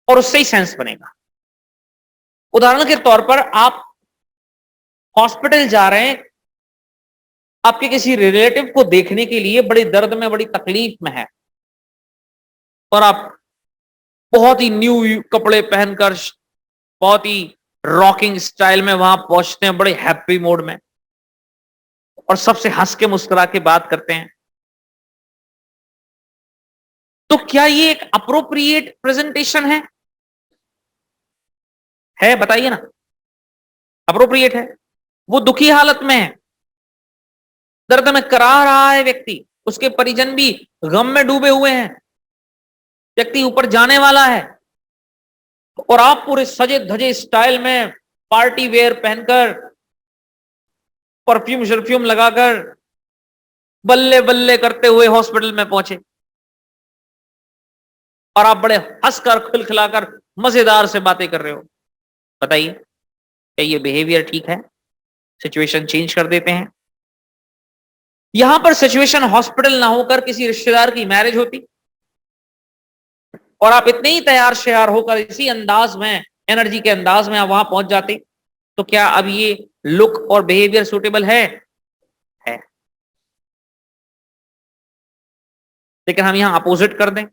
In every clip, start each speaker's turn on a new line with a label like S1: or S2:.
S1: और उससे ही सेंस बनेगा। उदाहरण के तौर पर आप हॉस्पिटल जा रहे हैं, आपके किसी रिलेटिव को देखने के लिए, बड़ी दर्द में, बड़ी तकलीफ में है, और आप बहुत ही न्यू कपड़े पहनकर, बहुत ही रॉकिंग स्टाइल में वहां पहुंचते हैं, बड़े हैप्पी मूड में, और सबसे हंस के मुस्कुरा के बात करते हैं। तो क्या ये एक अप्रोप्रिएट प्रेजेंटेशन है? बताइए ना। अप्रोप्रिएट है? वो दुखी हालत में है, दर्द में करा रहा है व्यक्ति, उसके परिजन भी गम में डूबे हुए हैं, व्यक्ति ऊपर जाने वाला है, और आप पूरे सजे धजे स्टाइल में, पार्टी वेयर पहनकर, परफ्यूम शर्फ्यूम लगाकर, बल्ले बल्ले करते हुए हॉस्पिटल में पहुंचे, और आप बड़े हंसकर खिलखिलाकर मजेदार से बातें कर रहे हो। बताइए, क्या ये बिहेवियर ठीक है? सिचुएशन चेंज कर देते हैं। यहां पर सिचुएशन हॉस्पिटल ना होकर किसी रिश्तेदार की मैरिज होती, और आप इतने ही तैयार श्यार होकर, इसी अंदाज में, एनर्जी के अंदाज में आप वहां पहुंच जाते, तो क्या अब ये लुक और बिहेवियर सूटेबल है? लेकिन हम यहां अपोजिट कर दें,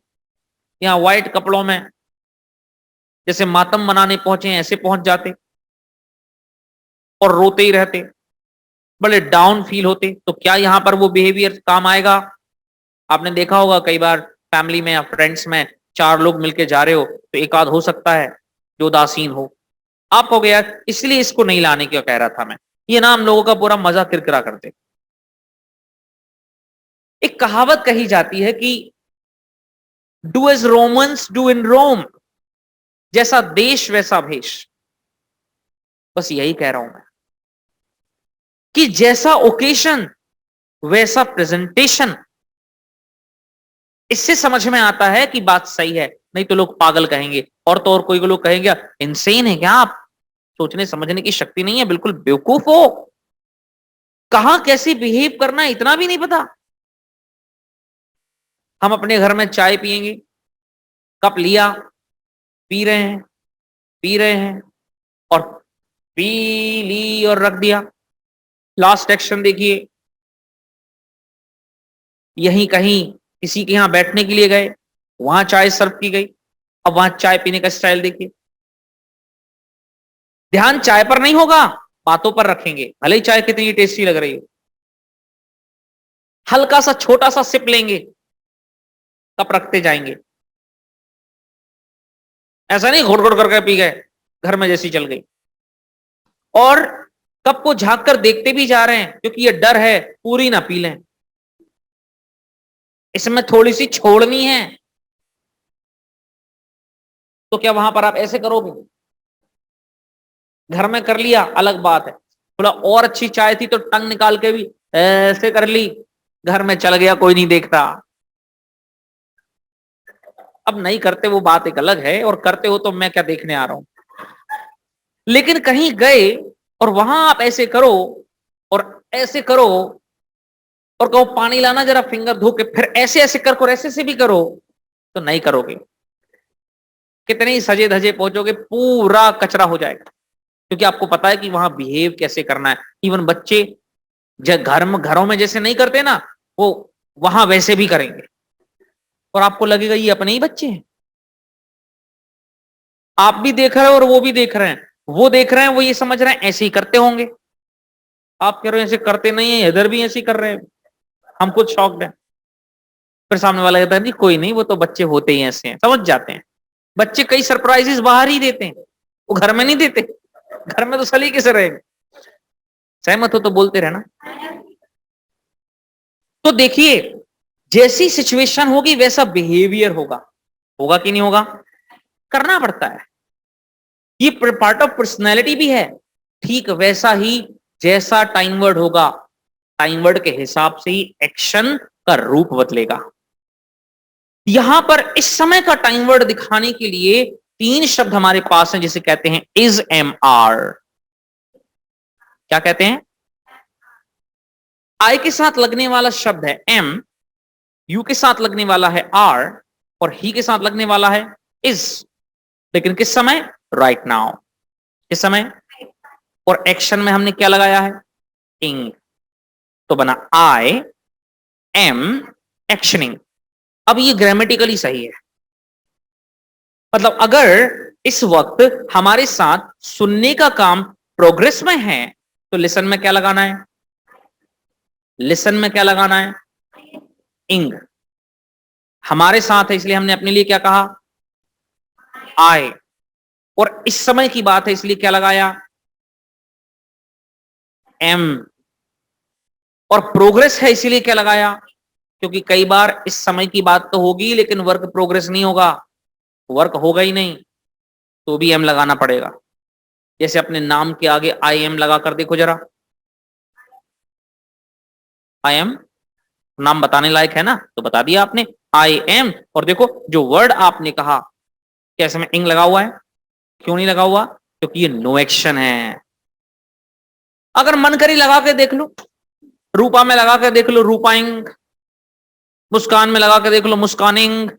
S1: यहां व्हाइट कपड़ों में जैसे मातम मनाने पहुंचे ऐसे पहुंच जाते, और रोते ही रहते, बड़े डाउन फील होते, तो क्या यहां पर वो बिहेवियर काम आएगा? आपने देखा होगा कई बार फैमिली में या फ्रेंड्स में, चार लोग मिलके जा रहे हो, तो एक आध हो सकता है जो उदासीन हो। आप हो गया, इसलिए इसको नहीं लाने की कह रहा था मैं। ये ना हम लोगों का पूरा मजा किरकिरा करते। एक कहावत कही जाती है कि do as Romans do in Rome, जैसा देश वैसा भेष। बस यही कह रहा हूं मैं कि जैसा ओकेशन वैसा प्रेजेंटेशन। इससे समझ में आता है कि बात सही है, नहीं तो लोग पागल कहेंगे, और तो और कोई लोग कहेंगे इनसेन है क्या आप, सोचने समझने की शक्ति नहीं है, बिल्कुल बेवकूफ हो, कहां कैसे बिहेव करना है इतना भी नहीं पता। हम अपने घर में चाय पिएंगे, कप लिया, पी रहे हैं, पी रहे हैं, और पी ली और रख दिया। लास्ट एक्शन देखिए, यहीं कहीं किसी के यहां बैठने के लिए गए, वहां चाय सर्व की गई, अब वहां चाय पीने का स्टाइल देखिए। ध्यान चाय पर नहीं होगा, बातों पर रखेंगे, भले ही चाय कितनी टेस्टी लग रही हो। हल्का सा छोटा सा सिप लेंगे, कप रखते जाएंगे, ऐसा नहीं घोट घोट करके पी गए, घर में जैसी चल गई। और कप को झांक कर देखते भी जा रहे हैं, क्योंकि ये डर है पूरी ना पी लें, इसमें थोड़ी सी छोड़नी है। तो क्या वहां पर आप ऐसे करोगे? घर में कर लिया अलग बात है, थोड़ा और अच्छी चाय थी तो टंग निकाल के भी ऐसे कर ली, घर में चल गया, कोई नहीं देखता। अब नहीं करते वो बात एक अलग है, और करते हो तो मैं क्या देखने आ रहा हूं। लेकिन कहीं गए और वहां आप ऐसे करो और ऐसे करो, और कहो पानी लाना जरा, फिंगर धो के, फिर ऐसे ऐसे कर ऐसे ऐसे भी करो, तो नहीं करोगे। कितने ही सजे धजे पहुंचोगे, पूरा कचरा हो जाएगा, क्योंकि आपको पता है कि वहां बिहेव कैसे करना है। इवन बच्चे घरों में जैसे नहीं करते ना, वो वहां वैसे भी करेंगे, और आपको लगेगा ये अपने ही बच्चे हैं। आप भी देख रहे हो और वो भी देख रहे हैं, वो देख रहे हैं, वो ये समझ रहे हैं ऐसे ही करते होंगे। आप कह रहे हो ऐसे करते नहीं है, इधर भी ऐसे ही कर रहे हैं, हम खुद शॉक्ड हैं। फिर सामने वाला कहता है नहीं कोई नहीं, वो तो बच्चे होते ही ऐसे हैं, समझ जाते हैं। बच्चे कई सरप्राइजेस बाहर ही देते हैं, वो घर में नहीं देते, घर में तो सलीके से रहेंगे। सहमत हो तो बोलते रहना। तो देखिए, जैसी सिचुएशन होगी वैसा बिहेवियर होगा, होगा कि नहीं होगा? करना पड़ता है, ये पार्ट ऑफ पर्सनैलिटी भी है। ठीक वैसा ही जैसा टाइम वर्ड होगा, टाइम वर्ड के हिसाब से ही एक्शन का रूप बदलेगा। यहां पर इस समय का टाइम वर्ड दिखाने के लिए तीन शब्द हमारे पास हैं, जिसे कहते हैं इज एम आर। क्या कहते हैं? आई के साथ लगने वाला शब्द है एम, यू के साथ लगने वाला है आर, और ही के साथ लगने वाला है इज। लेकिन किस समय? Right now. किस समय? और एक्शन में हमने क्या लगाया है? इंग। तो बना आई एम एक्शनिंग। अब ये ग्रामेटिकली सही है। मतलब अगर इस वक्त हमारे साथ सुनने का काम प्रोग्रेस में है तो लिसन में क्या लगाना है? लिसन में क्या लगाना है? इंग। हमारे साथ है इसलिए हमने अपने लिए क्या कहा? आई। और इस समय की बात है इसलिए क्या लगाया? एम। और प्रोग्रेस है इसीलिए क्या लगाया? क्योंकि कई बार इस समय की बात तो होगी लेकिन वर्क प्रोग्रेस नहीं होगा, वर्क होगा ही नहीं, तो भी एम लगाना पड़ेगा। जैसे अपने नाम के आगे आई एम लगा कर देखो जरा। आई एम नाम बताने लायक है ना, तो बता दिया आपने आई एम। और देखो जो वर्ड आपने कहा कैसे में इंग लगा हुआ है? क्यों नहीं लगा हुआ? क्योंकि ये नो एक्शन है। अगर मन करी लगा के देख लो, रूपा में लगा के देख लो रूपाइंग, मुस्कान में लगा के देख लो मुस्कानिंग,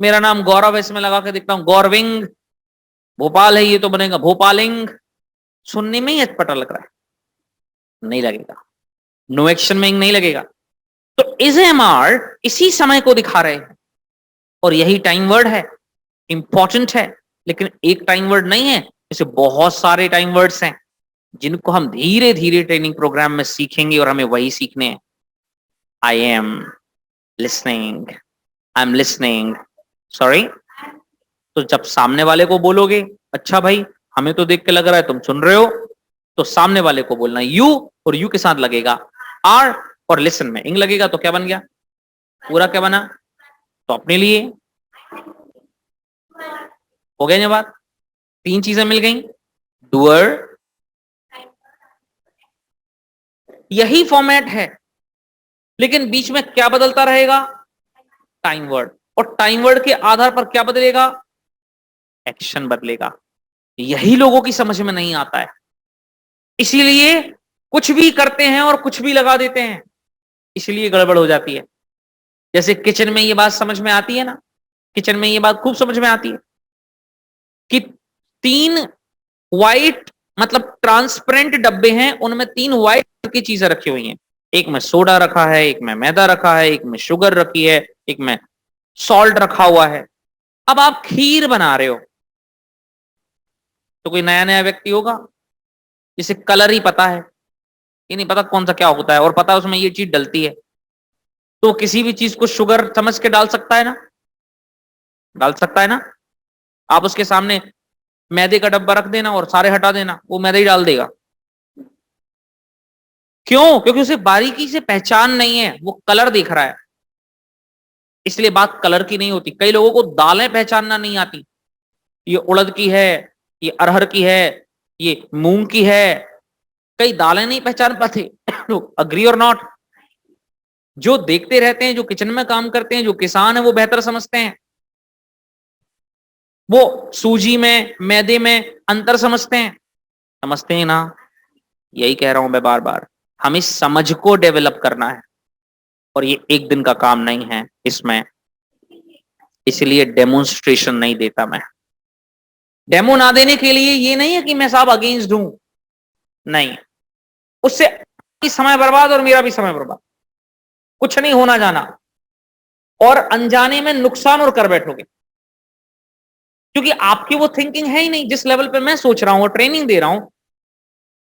S1: मेरा नाम गौरव है इसमें लगा के देखता हूं गौरविंग, भोपाल है ये तो बनेगा भोपालिंग। सुनने में ही अटपटा लग रहा है, नहीं लगेगा। नो एक्शन में इंग नहीं लगेगा। तो इज एम आर इसी समय को दिखा रहे हैं और यही टाइम वर्ड है, इंपॉर्टेंट है। लेकिन एक टाइम वर्ड नहीं है, जैसे बहुत सारे टाइम वर्ड्स हैं जिनको हम धीरे धीरे ट्रेनिंग प्रोग्राम में सीखेंगे और हमें वही सीखने हैं। I am listening, I am listening, sorry. तो जब सामने वाले को बोलोगे अच्छा भाई हमें तो देख के लग रहा है तुम सुन रहे हो, तो सामने वाले को बोलना यू, और यू के साथ लगेगा आर, और लिसन में इंग लगेगा। तो क्या बन गया? पूरा क्या बना? तो अपने लिए हो गया ना बात। तीन चीजें मिल गई, डूअर, यही फॉर्मेट है। लेकिन बीच में क्या बदलता रहेगा? Time word. और टाइम वर्ड के आधार पर क्या बदलेगा? एक्शन बदलेगा। यही लोगों की समझ में नहीं आता है, इसीलिए कुछ भी करते हैं और कुछ भी लगा देते हैं, इसलिए गड़बड़ हो जाती है। जैसे किचन में ये बात समझ में आती है ना, किचन में ये बात खूब समझ में आती है कि तीन व्हाइट मतलब ट्रांसपेरेंट डब्बे हैं, उनमें तीन व्हाइट की चीजें रखी हुई हैं। एक में सोडा रखा है, एक में मैदा रखा है, एक में शुगर रखी है, एक में सॉल्ट रखा हुआ है। अब आप खीर बना रहे हो तो कोई नया नया व्यक्ति होगा जिसे कलर ही पता है, ये नहीं पता कौन सा क्या होता है, और पता है उसमें ये चीज डलती है, तो किसी भी चीज को शुगर समझ के डाल सकता है ना? डाल सकता है ना? आप उसके सामने मैदे का डब्बा रख देना और सारे हटा देना, वो मैदा ही डाल देगा। क्यों? क्योंकि उसे बारीकी से पहचान नहीं है, वो कलर देख रहा है। इसलिए बात कलर की नहीं होती। कई लोगों को दालें पहचानना नहीं आती, ये उड़द की है, ये अरहर की है, ये मूंग की है। कई दालें नहीं पहचान पाते। अग्री और नॉट? जो देखते रहते हैं, जो किचन में काम करते हैं, जो किसान है, वो बेहतर समझते हैं। वो सूजी में मैदे में अंतर समझते हैं, समझते हैं ना? यही कह रहा हूं मैं बार बार, हमें समझ को डेवलप करना है और ये एक दिन का काम नहीं है इसमें। इसलिए डेमोन्स्ट्रेशन नहीं देता मैं। डेमो ना देने के लिए ये नहीं है कि मैं साहब अगेंस्ट हूं, नहीं, उससे समय बर्बाद और मेरा भी समय बर्बाद, कुछ नहीं होना जाना, और अनजाने में नुकसान और कर बैठोगे। क्योंकि आपकी वो थिंकिंग है ही नहीं जिस लेवल पे मैं सोच रहा हूं और ट्रेनिंग दे रहा हूं।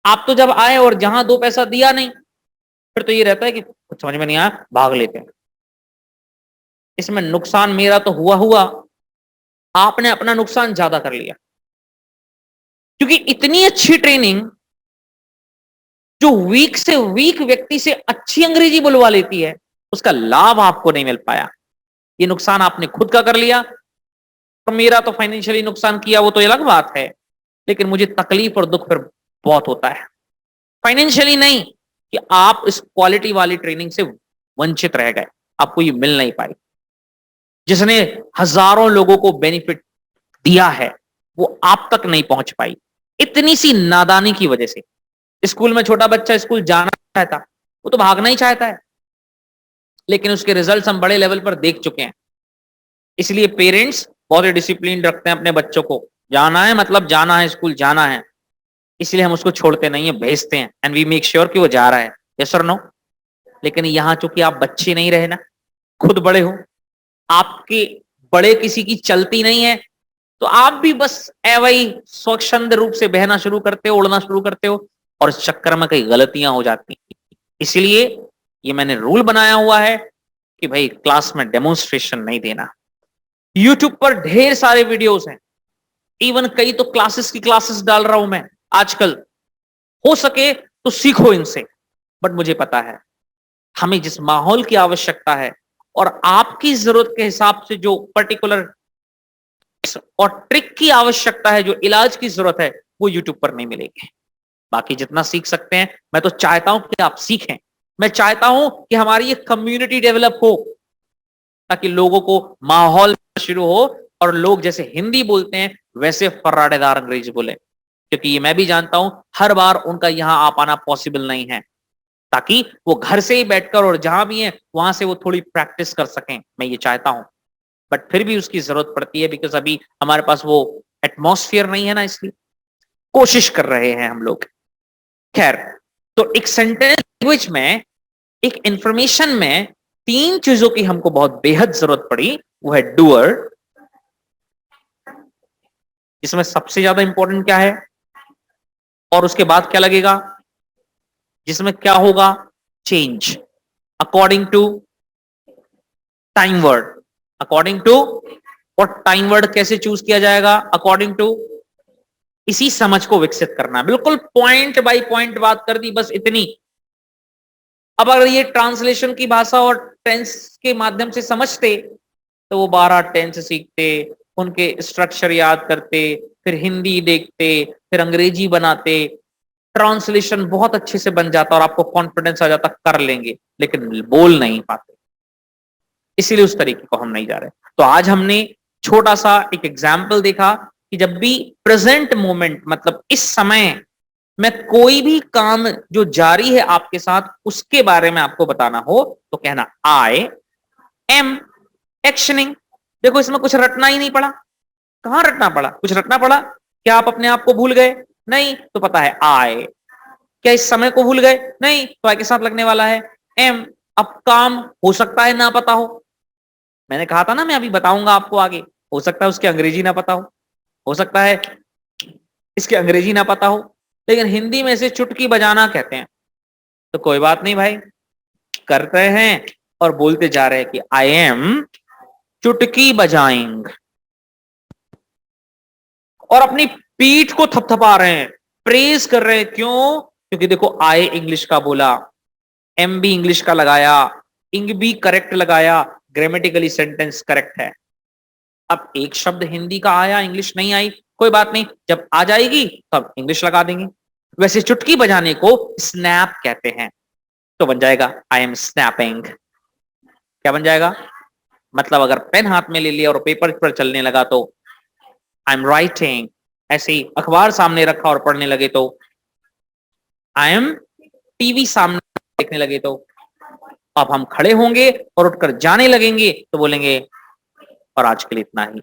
S1: आप तो जब आए और जहां दो पैसा दिया नहीं, फिर तो ये रहता है कि कुछ समझ में नहीं आया भाग लेते हैं। इसमें नुकसान मेरा तो हुआ हुआ, आपने अपना नुकसान ज्यादा कर लिया। क्योंकि इतनी अच्छी ट्रेनिंग जो वीक से वीक व्यक्ति से अच्छी अंग्रेजी बुलवा लेती है, उसका लाभ आपको नहीं मिल पाया। ये नुकसान आपने खुद का कर लिया। और मेरा तो फाइनेंशियली नुकसान किया वो तो अलग बात है, लेकिन मुझे तकलीफ और दुख फिर बहुत होता है। फाइनेंशियली नहीं, कि आप इस क्वालिटी वाली ट्रेनिंग से वंचित रह गए, आपको ये मिल नहीं पाई जिसने हजारों लोगों को बेनिफिट दिया है, वो आप तक नहीं पहुंच पाई इतनी सी नादानी की वजह से। स्कूल में छोटा बच्चा स्कूल जाना चाहता, वो तो भागना ही चाहता है, लेकिन उसके रिजल्ट्स हम बड़े लेवल पर देख चुके हैं। इसलिए पेरेंट्स बहुत ही डिसिप्लिन रखते हैं अपने बच्चों को, जाना है मतलब जाना है, स्कूल जाना है, इसलिए हम उसको छोड़ते नहीं है, भेजते हैं एंड वी मेक श्योर कि वो जा रहा है। यस और नो? लेकिन यहाँ चूंकि आप बच्चे नहीं रहे ना, खुद बड़े हो, आपके बड़े किसी की चलती नहीं है, तो आप भी बस वही स्वच्छंद रूप से बहना शुरू करते हो, उड़ना शुरू करते हो, और इस चक्कर में कई गलतियां हो जाती हैं। इसलिए ये मैंने रूल बनाया हुआ है कि भाई क्लास में डेमोन्स्ट्रेशन नहीं देना। यूट्यूब पर ढेर सारे वीडियोस हैं, इवन कई तो क्लासेस की क्लासेस डाल रहा हूं मैं आजकल, हो सके तो सीखो इनसे। बट मुझे पता है हमें जिस माहौल की आवश्यकता है और आपकी जरूरत के हिसाब से जो पर्टिकुलर और ट्रिक की आवश्यकता है, जो इलाज की जरूरत है, वो यूट्यूब पर नहीं मिलेगी। बाकी जितना सीख सकते हैं, मैं तो चाहता हूं कि आप सीखें। मैं चाहता हूं कि हमारी एक कम्युनिटी डेवलप हो, ताकि लोगों को माहौल शुरू हो और लोग जैसे हिंदी बोलते हैं वैसे फर्राटेदार अंग्रेजी बोले, क्योंकि ये मैं भी जानता हूं हर बार उनका यहां आ पाना पॉसिबल नहीं है, ताकि वो घर से ही बैठकर और जहां भी है वहां से वो थोड़ी प्रैक्टिस कर सकें। मैं ये चाहता हूं, बट फिर भी उसकी जरूरत पड़ती है, बिकॉज अभी हमारे पास वो एटमॉस्फेयर नहीं है ना, इसलिए कोशिश कर रहे हैं हम लोग। खैर, तो एक सेंटेंस लैंग्वेज में, एक इंफॉर्मेशन में तीन चीजों की हमको बहुत बेहद जरूरत पड़ी। वो है डूअर, इसमें सबसे ज्यादा इंपॉर्टेंट क्या है, और उसके बाद क्या लगेगा, जिसमें क्या होगा, change according to time word, according to, और टाइम वर्ड कैसे चूज किया जाएगा, अकॉर्डिंग टू इसी समझ को विकसित करना। बिल्कुल पॉइंट बाय पॉइंट बात कर दी, बस इतनी। अब अगर ये ट्रांसलेशन की भाषा और टेंस के माध्यम से समझते, तो वो 12 टेंस सीखते, उनके स्ट्रक्चर याद करते, फिर हिंदी देखते, फिर अंग्रेजी बनाते, ट्रांसलेशन बहुत अच्छे से बन जाता और आपको कॉन्फिडेंस आ जाता कर लेंगे, लेकिन बोल नहीं पाते। इसीलिए उस तरीके को हम नहीं जा रहे। तो आज हमने छोटा सा एक एग्जाम्पल देखा कि जब भी प्रेजेंट मोमेंट, मतलब इस समय में कोई भी काम जो जारी है आपके साथ, उसके बारे में आपको बताना हो, तो कहना आई एम एक्शनिंग। देखो इसमें कुछ रटना ही नहीं पड़ा। कहां रटना पड़ा, कुछ रटना पड़ा क्या? आप अपने आप को भूल गए? नहीं, तो पता है आई। क्या इस समय को भूल गए? नहीं, तो आई के साथ लगने वाला है एम। अब काम हो सकता है ना पता हो, मैंने कहा था ना मैं अभी बताऊंगा आपको आगे, हो सकता है उसके अंग्रेजी ना पता हो सकता है इसके अंग्रेजी ना पता हो, लेकिन हिंदी में इसे चुटकी बजाना कहते हैं। तो कोई बात नहीं भाई, करते हैं और बोलते जा रहे हैं कि आई एम चुटकी बजाएंगे, और अपनी पीठ को थपथपा रहे हैं, प्रेज कर रहे हैं। क्यों? क्योंकि देखो आई इंग्लिश का बोला, एम भी इंग्लिश का लगाया, इंग भी करेक्ट लगाया, ग्रामेटिकली सेंटेंस करेक्ट है। अब एक शब्द हिंदी का आया, इंग्लिश नहीं आई, कोई बात नहीं, जब आ जाएगी तब इंग्लिश लगा देंगे। वैसे चुटकी बजाने को स्नैप कहते हैं, तो बन जाएगा आई एम स्नैपिंग। क्या बन जाएगा? मतलब अगर पेन हाथ में ले लिया और पेपर पर चलने लगा तो आई एम राइटिंग, ऐसे ही अखबार सामने रखा और पढ़ने लगे तो आई एम, टीवी सामने देखने लगे तो। अब हम खड़े होंगे और उठकर जाने लगेंगे तो बोलेंगे और आज के लिए इतना ही।